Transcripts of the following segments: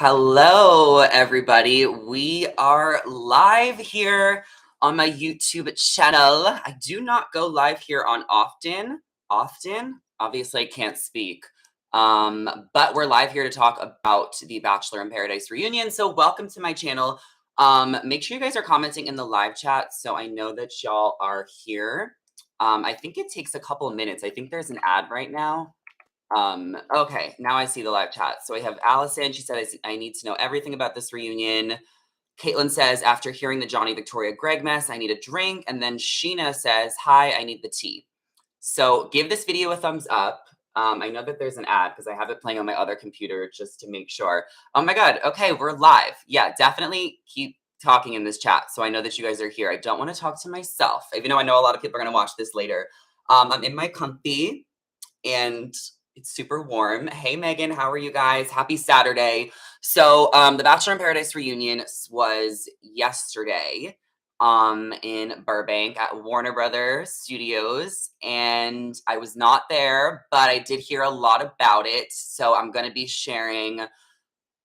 Hello, everybody. We are live here on my YouTube channel. I do not go live here on often. Obviously, I can't speak. But we're live here to talk about the Bachelor in Paradise reunion. So welcome to my channel. Make sure you guys are commenting in the live chat so I know that y'all are here. I think it takes a couple of minutes. I think there's an ad right now. Okay, now I see the live chat. So we have Allison. She said, I need to know everything about this reunion. Caitlin says, after hearing the Johnny Victoria Greg mess, I need a drink. And then Sheena says, hi, I need the tea. So give this video a thumbs up. I know that there's an ad because I have it playing on my other computer just to make sure. Oh my God. Okay, we're live. Yeah, definitely keep talking in this chat so I know that you guys are here. I don't want to talk to myself, even though I know a lot of people are going to watch this later. I'm in my comfy and it's super warm. Hey, Megan, how are you guys? Happy Saturday. So the Bachelor in Paradise reunion was yesterday in Burbank at Warner Brothers Studios, and I was not there, but I did hear a lot about it. So I'm going to be sharing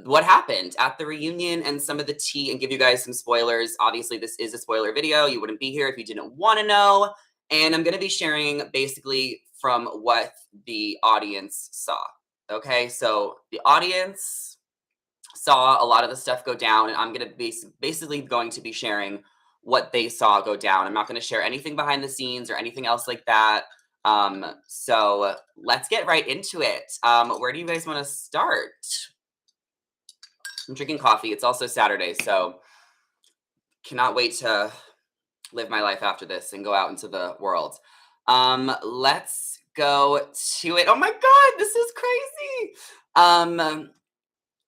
what happened at the reunion and some of the tea and give you guys some spoilers. Obviously, this is a spoiler video. You wouldn't be here if you didn't want to know. And I'm going to be sharing basically from what the audience saw. Okay, so the audience saw a lot of the stuff go down, and I'm going to basically going to be sharing what they saw go down. I'm not going to share anything behind the scenes or anything else like that. So let's get right into it. Where do you guys want to start? I'm drinking coffee. It's also Saturday, so cannot wait to live my life after this and go out into the world. Let's go to it. Oh my God, this is crazy.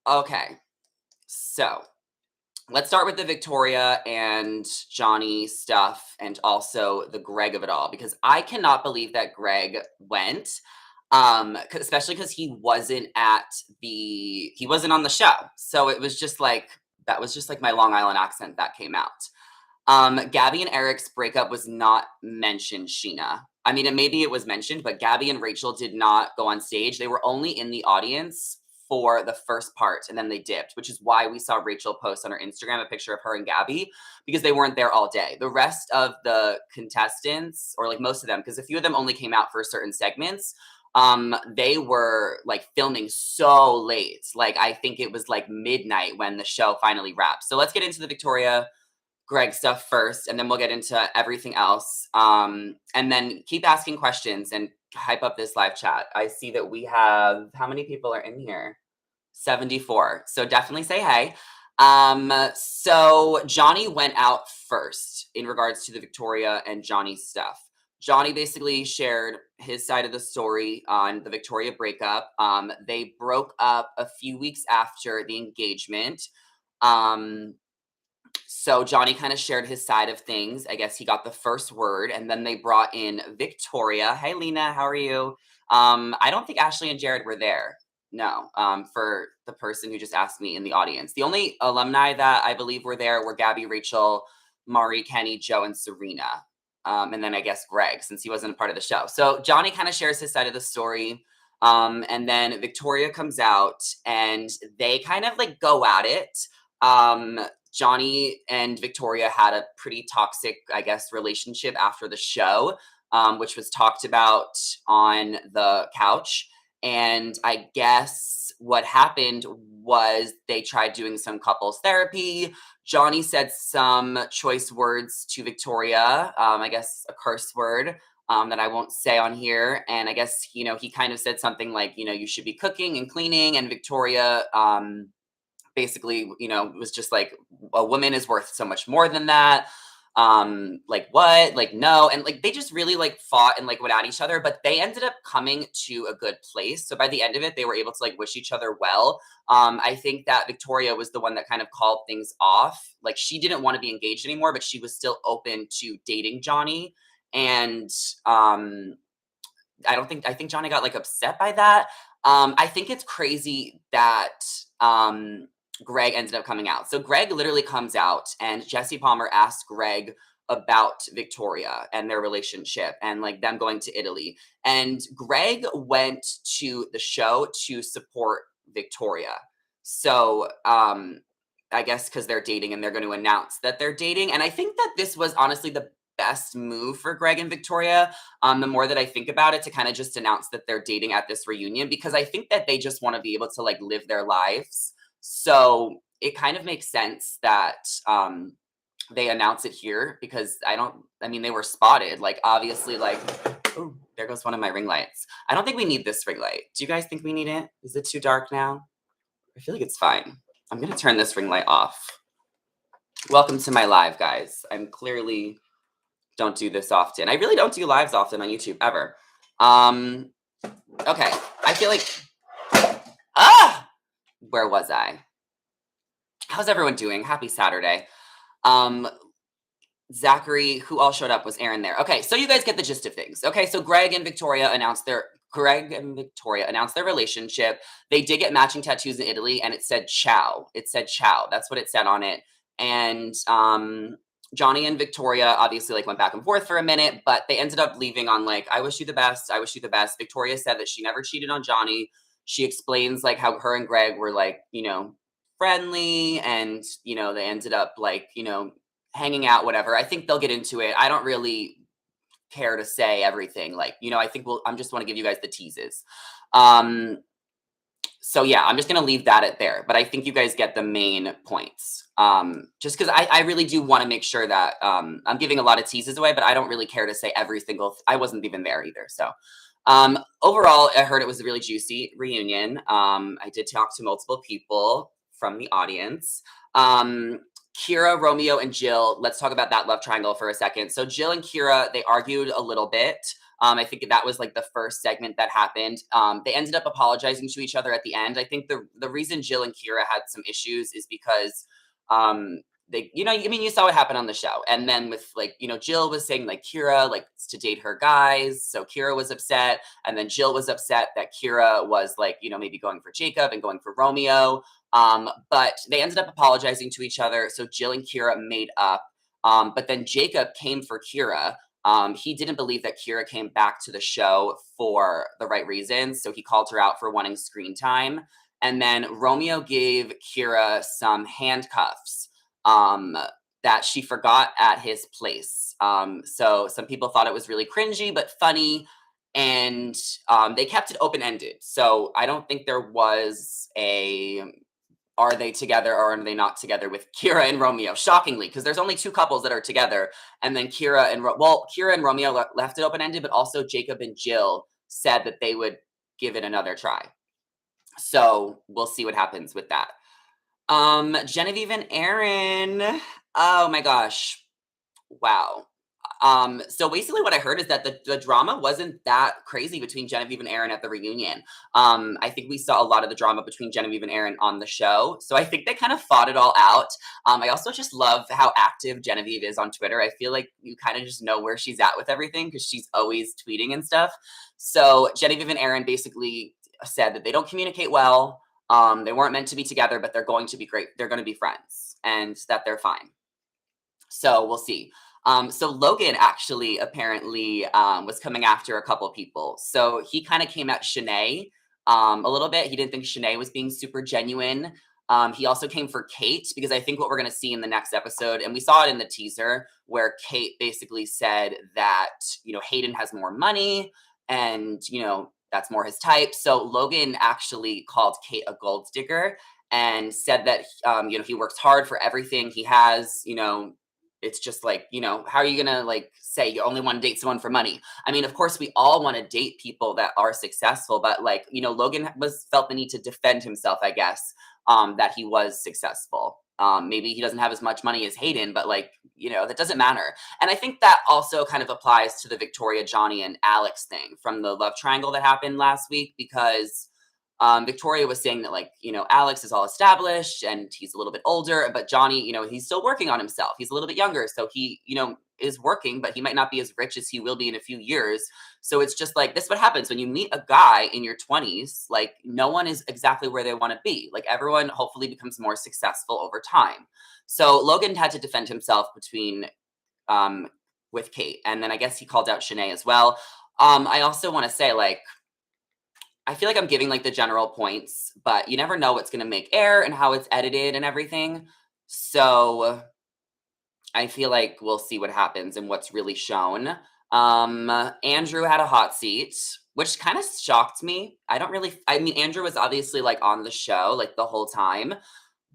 Okay, so let's start with the Victoria and Johnny stuff and also the Greg of it all, because I cannot believe that Greg went. Especially because he wasn't on the show. So it was just like, that was just like my Long Island accent that came out. Gabby and Eric's breakup was not mentioned, Sheena. I mean, maybe it was mentioned, but Gabby and Rachel did not go on stage. They were only in the audience for the first part, and then they dipped, which is why we saw Rachel post on her Instagram a picture of her and Gabby, because they weren't there all day. The rest of the contestants, or like most of them, because a few of them only came out for certain segments, they were like filming so late. Like, I think it was like midnight when the show finally wrapped. So let's get into the Victoria Greg stuff first, and then we'll get into everything else. And then keep asking questions and hype up this live chat. I see that we have, how many people are in here? 74. So definitely say hey. So Johnny went out first in regards to the Victoria and Johnny stuff. Johnny basically shared his side of the story on the Victoria breakup. They broke up a few weeks after the engagement. So Johnny kind of shared his side of things. I guess he got the first word, and then they brought in Victoria. Hey, Lena, how are you? I don't think Ashley and Jared were there. No, for the person who just asked me in the audience. The only alumni that I believe were there were Gabby, Rachel, Mari, Kenny, Joe, and Serena. And then I guess Greg, since he wasn't a part of the show. So Johnny kind of shares his side of the story. And then Victoria comes out, and they kind of like go at it. Johnny and Victoria had a pretty toxic, I guess, relationship after the show, which was talked about on the couch. And I guess what happened was they tried doing some couples therapy. Johnny said some choice words to Victoria, I guess a curse word that I won't say on here. And I guess, he kind of said something like, you should be cooking and cleaning. And Victoria, basically, was just like, a woman is worth so much more than that. Like what? Like, no. And like, they just really like fought and like went at each other, but they ended up coming to a good place. So by the end of it, they were able to like wish each other well. I think that Victoria was the one that kind of called things off. Like, she didn't want to be engaged anymore, but she was still open to dating Johnny. And I think Johnny got like upset by that. I think it's crazy that Greg ended up coming out. So Greg literally comes out, and Jesse Palmer asked Greg about Victoria and their relationship and like them going to Italy. And Greg went to the show to support Victoria. So, I guess because they're dating and they're going to announce that they're dating. And I think that this was honestly the best move for Greg and Victoria. The more that I think about it, to kind of just announce that they're dating at this reunion, because I think that they just want to be able to like live their lives. So it kind of makes sense that they announce it here, because I mean, they were spotted. Like, obviously, like, oh, there goes one of my ring lights. I don't think we need this ring light. Do you guys think we need it? Is it too dark now? I feel like it's fine. I'm gonna turn this ring light off. Welcome to my live, guys. I'm clearly don't do this often. I really don't do lives often on YouTube ever. Okay. I feel like where was I? How's everyone doing? Happy Saturday. Zachary, who all showed up, was Aaron there. Okay, so you guys get the gist of things. Okay, so Greg and Victoria announced their relationship. They did get matching tattoos in Italy, and it said ciao. It said ciao. That's what it said on it. And Johnny and Victoria obviously like went back and forth for a minute, but they ended up leaving on like, I wish you the best. I wish you the best. Victoria said that she never cheated on Johnny. She explains like how her and Greg were like, friendly, and they ended up like, hanging out, whatever. I think they'll get into it. I don't really care to say everything. Like, I think I'm just want to give you guys the teases. So yeah, I'm just going to leave that at there, but I think you guys get the main points. Just because I really do want to make sure that I'm giving a lot of teases away, but I don't really care to say every single, I wasn't even there either. So overall, I heard it was a really juicy reunion. I did talk to multiple people from the audience. Kira, Romeo, and Jill, let's talk about that love triangle for a second. So Jill and Kira, they argued a little bit. I think that was like the first segment that happened. They ended up apologizing to each other at the end. I think the reason Jill and Kira had some issues is because they, I mean, you saw what happened on the show. And then with like, Jill was saying like Kira likes to date her guys. So Kira was upset. And then Jill was upset that Kira was like, maybe going for Jacob and going for Romeo. But they ended up apologizing to each other. So Jill and Kira made up. But then Jacob came for Kira. He didn't believe that Kira came back to the show for the right reasons. So he called her out for wanting screen time. And then Romeo gave Kira some handcuffs that she forgot at his place. So some people thought it was really cringy, but funny. And they kept it open-ended. So I don't think there was are they together or are they not together with Kira and Romeo? Shockingly, because there's only two couples that are together. And then Kira and Romeo left it open-ended, but also Jacob and Jill said that they would give it another try. So we'll see what happens with that. Genevieve and Aaron. Oh my gosh. Wow. So basically what I heard is that the drama wasn't that crazy between Genevieve and Aaron at the reunion. I think we saw a lot of the drama between Genevieve and Aaron on the show. So I think they kind of fought it all out. I also just love how active Genevieve is on Twitter. I feel like you kind of just know where she's at with everything because she's always tweeting and stuff. So Genevieve and Aaron basically said that they don't communicate well. They weren't meant to be together, but they're going to be great. They're going to be friends and that they're fine. So we'll see. So Logan actually apparently was coming after a couple people. So he kind of came at Shanae a little bit. He didn't think Shanae was being super genuine. He also came for Kate because I think what we're going to see in the next episode, and we saw it in the teaser, where Kate basically said that, Hayden has more money and, that's more his type. So Logan actually called Kate a gold digger and said that, he works hard for everything he has, it's just like, how are you going to like say you only want to date someone for money? I mean, of course, we all want to date people that are successful, but like, Logan felt the need to defend himself, I guess, that he was successful. Maybe he doesn't have as much money as Hayden, but like, that doesn't matter. And I think that also kind of applies to the Victoria, Johnny, and Alex thing from the love triangle that happened last week, because Victoria was saying that like, Alex is all established and he's a little bit older, but Johnny, he's still working on himself. He's a little bit younger. So he, is working, but he might not be as rich as he will be in a few years. So it's just like, this is what happens when you meet a guy in your 20s, like no one is exactly where they want to be. Like everyone hopefully becomes more successful over time. So Logan had to defend himself with Kate. And then I guess he called out Shanae as well. I also want to say like, I feel like I'm giving like the general points, but you never know what's going to make air and how it's edited and everything. So I feel like we'll see what happens and what's really shown. Andrew had a hot seat, which kind of shocked me. I mean, Andrew was obviously like on the show like the whole time,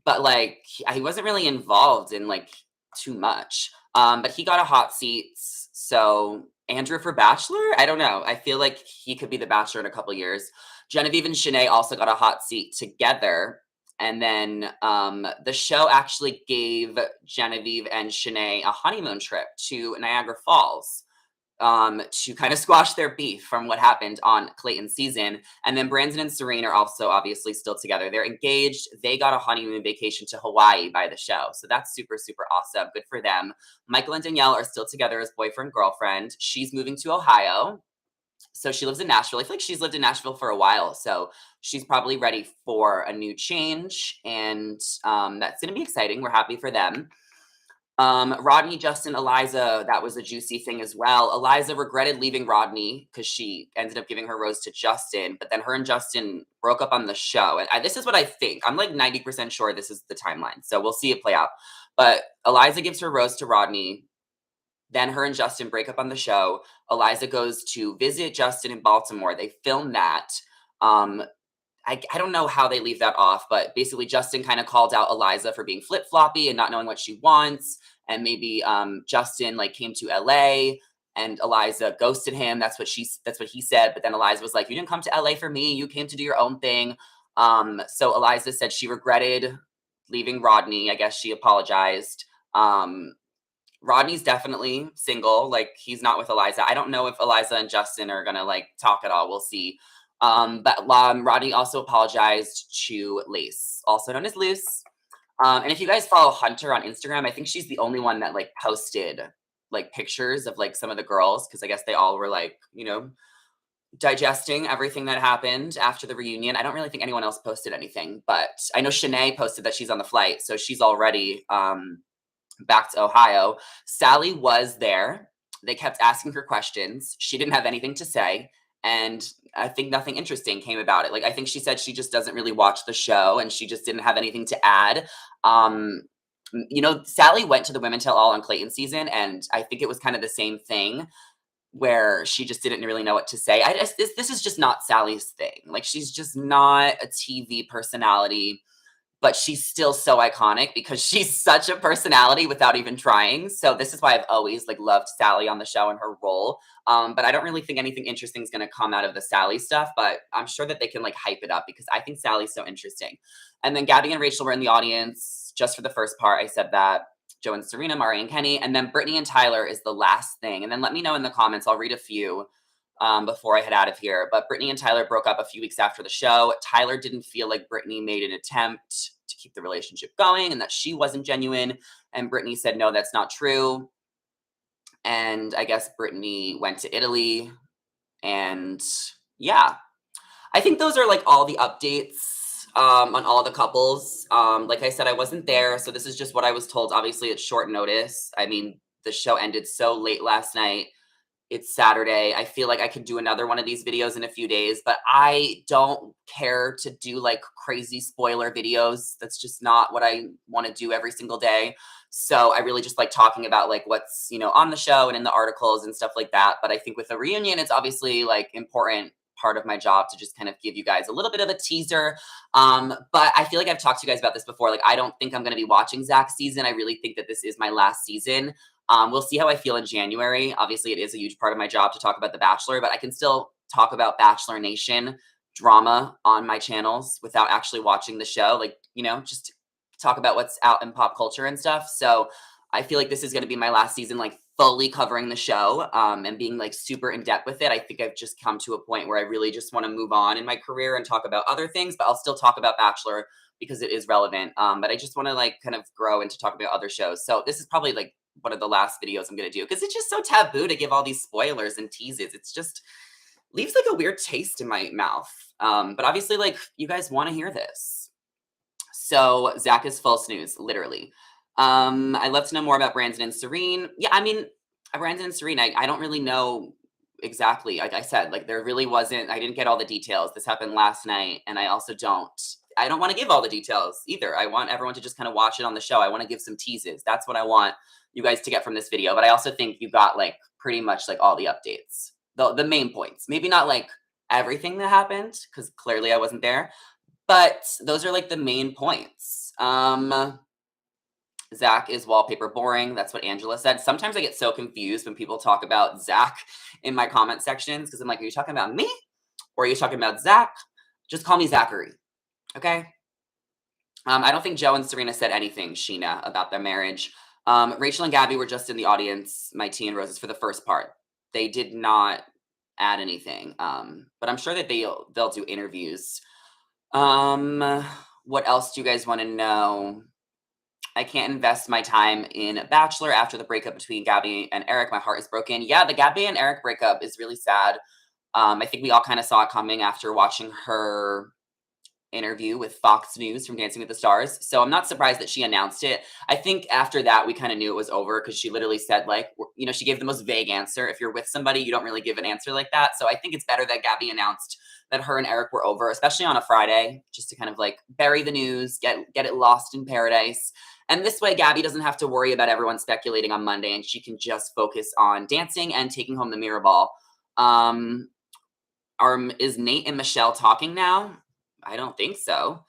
but like he wasn't really involved in like too much. But he got a hot seat. So Andrew for Bachelor? I don't know. I feel like he could be the Bachelor in a couple years. Genevieve and Shanae also got a hot seat together. And then the show actually gave Genevieve and Shanae a honeymoon trip to Niagara Falls to kind of squash their beef from what happened on Clayton's season. And then Brandon and Serene are also obviously still together. They're engaged. They got a honeymoon vacation to Hawaii by the show. So that's super, super awesome. Good for them. Michael and Danielle are still together as boyfriend, girlfriend. She's moving to Ohio. So she lives in Nashville. I feel like she's lived in Nashville for a while. So she's probably ready for a new change. And that's going to be exciting. We're happy for them. Rodney, Justin, Eliza, that was a juicy thing as well. Eliza regretted leaving Rodney because she ended up giving her rose to Justin, but then her and Justin broke up on the show. And this is what I think. I'm like 90% sure this is the timeline. So we'll see it play out. But Eliza gives her rose to Rodney. Then her and Justin break up on the show. Eliza goes to visit Justin in Baltimore. They film that. I don't know how they leave that off, but basically Justin kind of called out Eliza for being flip-floppy and not knowing what she wants. And maybe Justin like came to LA and Eliza ghosted him. That's what he said. But then Eliza was like, "You didn't come to LA for me. You came to do your own thing." So Eliza said she regretted leaving Rodney. I guess she apologized. Rodney's definitely single. Like he's not with Eliza. I don't know if Eliza and Justin are gonna like talk at all. We'll see. But Rodney also apologized to Lace, also known as Luce. And if you guys follow Hunter on Instagram, I think she's the only one that like posted like pictures of like some of the girls because I guess they all were like, digesting everything that happened after the reunion. I don't really think anyone else posted anything, but I know Shanae posted that she's on the flight, so she's already back to Ohio. Sally was there. They kept asking her questions. She didn't have anything to say. And I think nothing interesting came about it. Like, I think she said she just doesn't really watch the show and she just didn't have anything to add. Sally went to the Women Tell All on Clayton season, and I think it was kind of the same thing where she just didn't really know what to say. This is just not Sally's thing. Like, she's just not a TV personality, but she's still so iconic because she's such a personality without even trying. So this is why I've always like loved Sally on the show and her role. But I don't really think anything interesting is going to come out of the Sally stuff, but I'm sure that they can like hype it up because I think Sally's so interesting. And then Gabby and Rachel were in the audience just for the first part. I said that. Joe and Serena, Mari and Kenny, and then Brittany and Tyler is the last thing. And then let me know in the comments. I'll read a few before I head out of here. But Brittany and Tyler broke up a few weeks after the show. Tyler didn't feel like Brittany made an attempt to keep the relationship going and that she wasn't genuine. And Brittany said, no, that's not true. And I guess Brittany went to Italy. And yeah, I think those are like all the updates on all the couples. Like I said, I wasn't there. So this is just what I was told. Obviously, it's short notice. I mean, the show ended so late last night. It's Saturday. I feel like I could do another one of these videos in a few days, but I don't care to do like crazy spoiler videos. That's just not what I want to do every single day. So I really just like talking about like what's, on the show and in the articles and stuff like that. But I think with a reunion, it's obviously like important part of my job to just kind of give you guys a little bit of a teaser. But I feel like I've talked to you guys about this before. Like, I don't think I'm going to be watching Zach's season. I really think that this is my last season. We'll see how I feel in January. Obviously, it is a huge part of my job to talk about The Bachelor, but I can still talk about Bachelor Nation drama on my channels without actually watching the show. Like, just talk about what's out in pop culture and stuff. So I feel like this is going to be my last season, like fully covering the show and being like super in depth with it. I think I've just come to a point where I really just want to move on in my career and talk about other things, but I'll still talk about Bachelor because it is relevant. But I just want to like kind of grow into talk about other shows. So this is probably like one of the last videos I'm going to do because it's just so taboo to give all these spoilers and teases. It's just leaves like a weird taste in my mouth. But obviously, like, you guys want to hear this. So Zach is false news, literally. I'd love to know more about Brandon and Serene. Yeah, I mean, Brandon and Serene, I don't really know exactly. Like I said, like there really wasn't, I didn't get all the details. This happened last night, and I don't want to give all the details either. I want everyone to just kind of watch it on the show. I want to give some teases. That's what I want you guys to get from this video. But I also think you got like pretty much like all the updates, the main points. Maybe not like everything that happened, because clearly I wasn't there, but those are like the main points. Zach is wallpaper boring. That's what Angela said. Sometimes I get so confused when people talk about Zach in my comment sections, because I'm like, are you talking about me or are you talking about Zach? Just call me Zachary, okay? I don't think Joe and Serena said anything, Sheena, about their marriage. Rachel and Gabby were just in the audience, my tea and roses, for the first part. They did not add anything, but I'm sure that they'll do interviews. What else do you guys want to know? I can't invest my time in Bachelor after the breakup between Gabby and Eric. My heart is broken. Yeah, the Gabby and Eric breakup is really sad. I think we all kind of saw it coming after watching her interview with Fox News from Dancing with the Stars. So I'm not surprised that she announced it. I think after that, we kind of knew it was over, because she literally said, like, you know, she gave the most vague answer. If you're with somebody, you don't really give an answer like that. So I think it's better that Gabby announced that her and Eric were over, especially on a Friday, just to kind of like bury the news, get it lost in paradise. And this way, Gabby doesn't have to worry about everyone speculating on Monday, and she can just focus on dancing and taking home the mirror ball. Is Nate and Michelle talking now? I don't think so.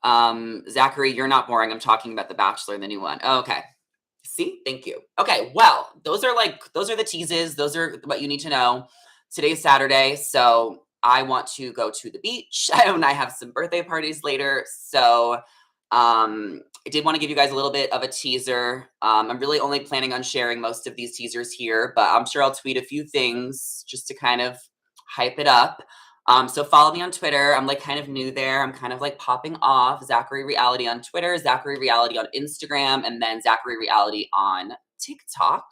Zachary, you're not boring. I'm talking about The Bachelor, the new one. Oh, okay. See? Thank you. Okay, well, those are the teases. Those are what you need to know. Today's Saturday, so I want to go to the beach, and I have some birthday parties later. So I did want to give you guys a little bit of a teaser. I'm really only planning on sharing most of these teasers here, but I'm sure I'll tweet a few things just to kind of hype it up. So follow me on Twitter. I'm like kind of new there. I'm kind of like popping off. Zachary Reality on Twitter, Zachary Reality on Instagram, and then Zachary Reality on TikTok.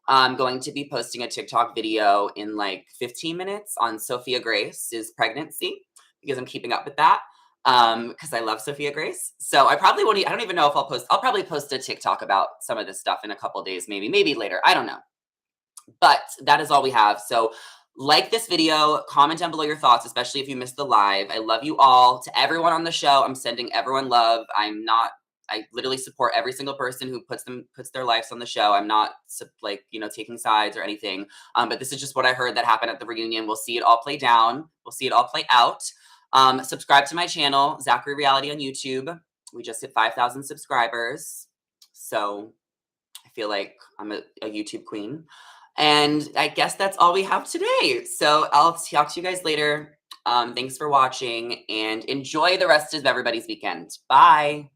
I'm going to be posting a TikTok video in like 15 minutes on Sophia Grace's pregnancy, because I'm keeping up with that, because I love Sophia Grace. So I probably won't, I don't even know if I'll probably post a TikTok about some of this stuff in a couple days, maybe later. I don't know. But that is all we have. So like this video, comment down below your thoughts, especially if you missed the live. I love you all. To everyone on the show, I'm sending everyone love. I literally support every single person who puts their lives on the show. I'm not like, you know, taking sides or anything. But this is just what I heard that happened at the reunion. We'll see it all play down. We'll see it all play out. Subscribe to my channel, Zachary Reality on YouTube. We just hit 5,000 subscribers. So I feel like I'm a YouTube queen. And I guess that's all we have today. So I'll talk to you guys later. Thanks for watching, and enjoy the rest of everybody's weekend. Bye.